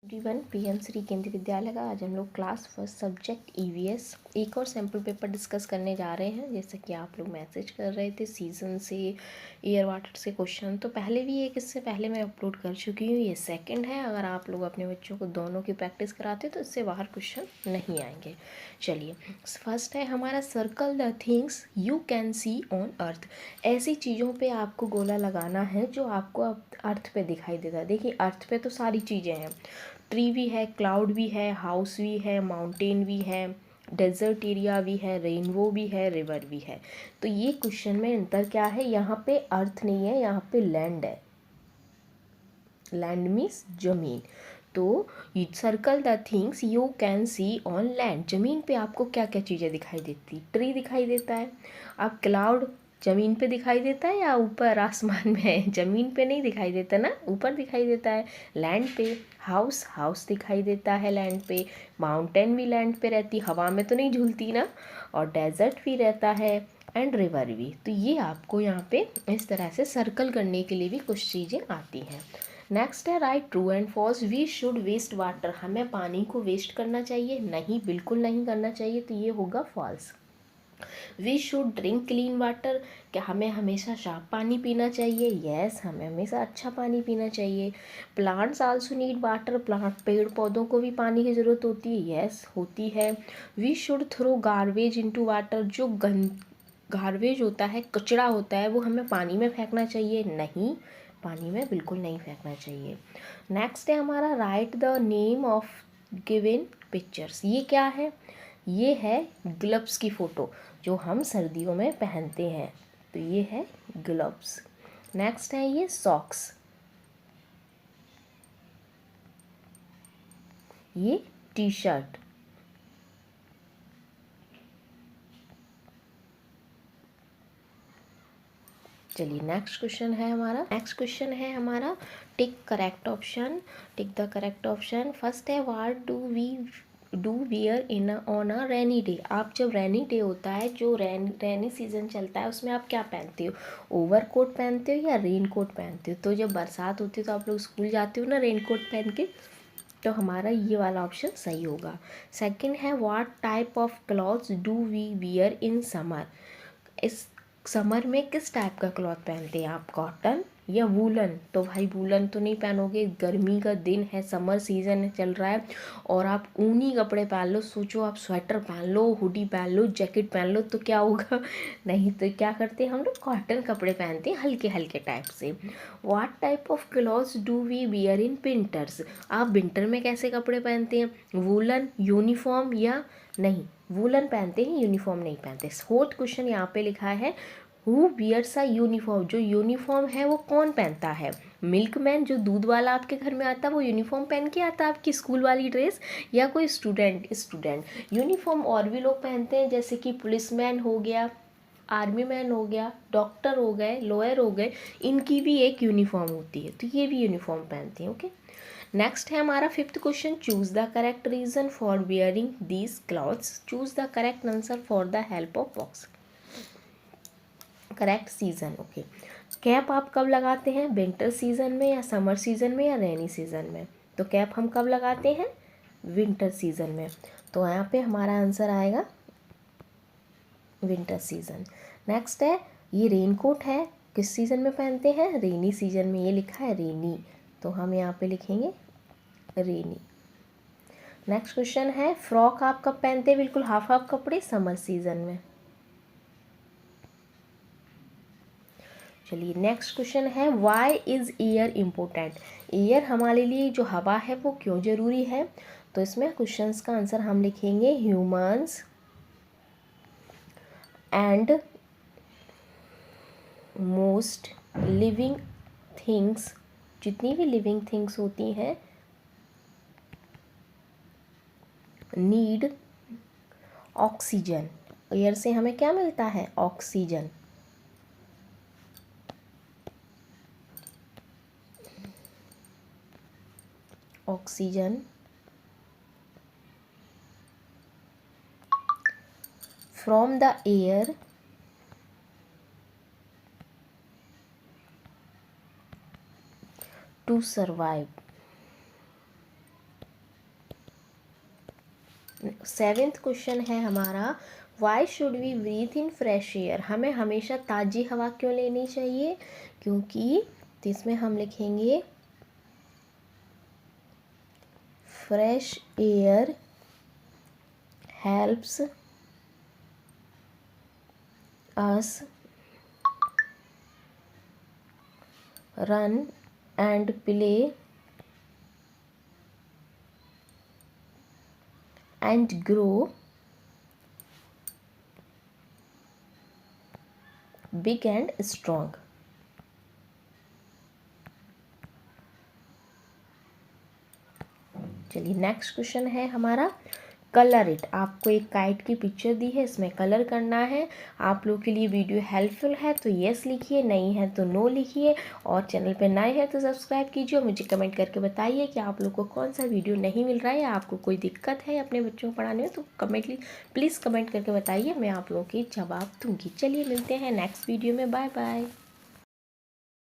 Everyone, PM Shri केंद्रीय विद्यालय का आज हम लोग क्लास फर्स्ट सब्जेक्ट ईवीएस एक और सैम्पल पेपर डिस्कस करने जा रहे हैं। जैसे कि आप लोग मैसेज कर रहे थे सीजन से, ईयर वाटर से क्वेश्चन, तो पहले भी एक इससे पहले मैं अपलोड कर चुकी हूँ। ये सेकंड है। अगर आप लोग अपने बच्चों को दोनों की प्रैक्टिस कराते तो इससे बाहर क्वेश्चन नहीं आएंगे। चलिए, फर्स्ट है हमारा circle the things you can see on earth. ऐसी चीज़ों पे आपको गोला लगाना है जो आपको अर्थ पे दिखाई देता है। देखिए, अर्थ पे तो सारी चीज़ें हैं, ट्री भी है, क्लाउड भी है, हाउस भी है, माउंटेन भी है, डेजर्ट एरिया भी है, रेनबो भी है, रिवर भी है। तो ये क्वेश्चन में अंतर क्या है, यहाँ पे अर्थ नहीं है, यहाँ पे लैंड है। लैंड मीन्स जमीन। तो circle the things you can see on land. जमीन पे आपको क्या क्या चीज़ें दिखाई देती? ट्री दिखाई देता है। अब क्लाउड ज़मीन पे दिखाई देता है या ऊपर आसमान में है? ज़मीन पे नहीं दिखाई देता ना, ऊपर दिखाई देता है। लैंड पे हाउस हाउस दिखाई देता है लैंड पे। माउंटेन भी लैंड पे रहती, हवा में तो नहीं झूलती ना। और डेजर्ट भी रहता है एंड रिवर भी। तो ये आपको यहाँ पे इस तरह से सर्कल करने के लिए भी कुछ चीज़ें आती हैं। नेक्स्ट है right true and false. We should waste water. हमें पानी को वेस्ट करना चाहिए? नहीं, बिल्कुल नहीं करना चाहिए। तो ये होगा false. We should drink clean water. क्या हमें हमेशा साफ पानी पीना चाहिए? यस, हमें हमेशा अच्छा पानी पीना चाहिए। Plants also need water. पेड़ पौधों को भी पानी की ज़रूरत होती है? यस, होती है। We should throw garbage into water. जो गार्बेज होता है, कचरा होता है, वो हमें पानी में फेंकना चाहिए? नहीं, पानी में बिल्कुल नहीं फेंकना चाहिए। नेक्स्ट है हमारा right the name of given pictures. ये क्या है? ये है ग्लव्स की फ़ोटो जो हम सर्दियों में पहनते हैं। तो ये है ग्लव्स। नेक्स्ट है ये सॉक्स, ये टी शर्ट। चलिए, नेक्स्ट क्वेश्चन है हमारा tick correct option. Tick the correct option. First है what do wear in on a rainy day. आप जब रेनी डे होता है, जो रेनी सीजन चलता है, उसमें आप क्या पहनते हो? ओवर कोट पहनते हो या रेन कोट पहनते हो? तो जब बरसात होती है तो आप लोग स्कूल जाते हो ना रेन कोट पहन के। तो हमारा ये वाला ऑप्शन सही होगा। सेकंड है what type of clothes do we wear in summer. इस समर में किस टाइप का क्लॉथ पहनते हैं आप? कॉटन या वूलन? तो भाई वूलन तो नहीं पहनोगे, गर्मी का दिन है, समर सीजन चल रहा है, और आप ऊनी कपड़े पहन लो। सोचो, आप स्वेटर पहन लो, हुडी पहन लो, जैकेट पहन लो, तो क्या होगा? नहीं, तो क्या करते हैं हम लोग? कॉटन कपड़े पहनते हैं, हल्के हल्के टाइप से। What type of clothes do we wear in winters. आप विंटर में कैसे कपड़े पहनते हैं? वूलन, यूनिफॉर्म या नहीं? वूलन पहनते हैं, यूनिफॉर्म नहीं पहनते। फोर्थ क्वेश्चन यहाँ पे लिखा है हु वियर्स अ यूनिफॉर्म। जो यूनिफॉर्म है वो कौन पहनता है? मिल्कमैन, जो दूध वाला आपके घर में आता है, वो यूनिफॉर्म पहन के आता है, आपकी स्कूल वाली ड्रेस, या कोई स्टूडेंट यूनिफॉर्म और भी लोग पहनते हैं, जैसे कि पुलिसमैन हो गया, आर्मी मैन हो गया, डॉक्टर हो गए, लॉयर हो गए, इनकी भी एक यूनिफॉर्म होती है, तो ये भी यूनिफॉर्म पहनते हैं। ओके, नेक्स्ट है हमारा fifth question. Choose the correct reason for wearing these clothes. Choose the correct answer for the help of box. Correct season. Okay, cap आप कब लगाते हैं? विंटर सीजन में या समर सीजन में या रेनी सीजन में? तो कैप हम कब लगाते हैं? विंटर सीजन में। तो यहाँ पे हमारा आंसर आएगा विंटर सीजन। नेक्स्ट है ये रेनकोट है, किस सीजन में पहनते हैं? रेनी सीजन में। ये लिखा है रेनी, तो हम यहाँ पे लिखेंगे रेनी। नेक्स्ट क्वेश्चन है फ्रॉक आप कब पहनते हैं? बिल्कुल हाफ हाफ कपड़े, समर सीजन में। चलिए, नेक्स्ट क्वेश्चन है why is air important. Air हमारे लिए जो हवा है वो क्यों ज़रूरी है? तो इसमें क्वेश्चंस का आंसर हम लिखेंगे humans and most living things. जितनी भी लिविंग थिंग्स होती हैं नीड ऑक्सीजन। एयर से हमें क्या मिलता है? Oxygen. Oxygen from the air to survive. Seventh question है हमारा, why should we breathe in fresh air, हमें हमेशा ताज़ी हवा क्यों लेनी चाहिए, क्योंकि तो इसमें हम लिखेंगे fresh air helps us run and play and grow big and strong. चलिए नेक्स्ट क्वेश्चन है हमारा, कलर इट, आपको एक काइट की पिक्चर दी है, इसमें कलर करना है। आप लोग के लिए वीडियो हेल्पफुल है तो येस लिखिए, नहीं है तो नो लिखिए, और चैनल पे नए हैं तो सब्सक्राइब कीजिए। मुझे कमेंट करके बताइए कि आप लोग को कौन सा वीडियो नहीं मिल रहा है या आपको कोई दिक्कत है अपने बच्चों को पढ़ाने में, तो प्लीज़ कमेंट करके बताइए, मैं आप लोगों की जवाब दूँगी। चलिए मिलते हैं नेक्स्ट वीडियो में, बाय बाय।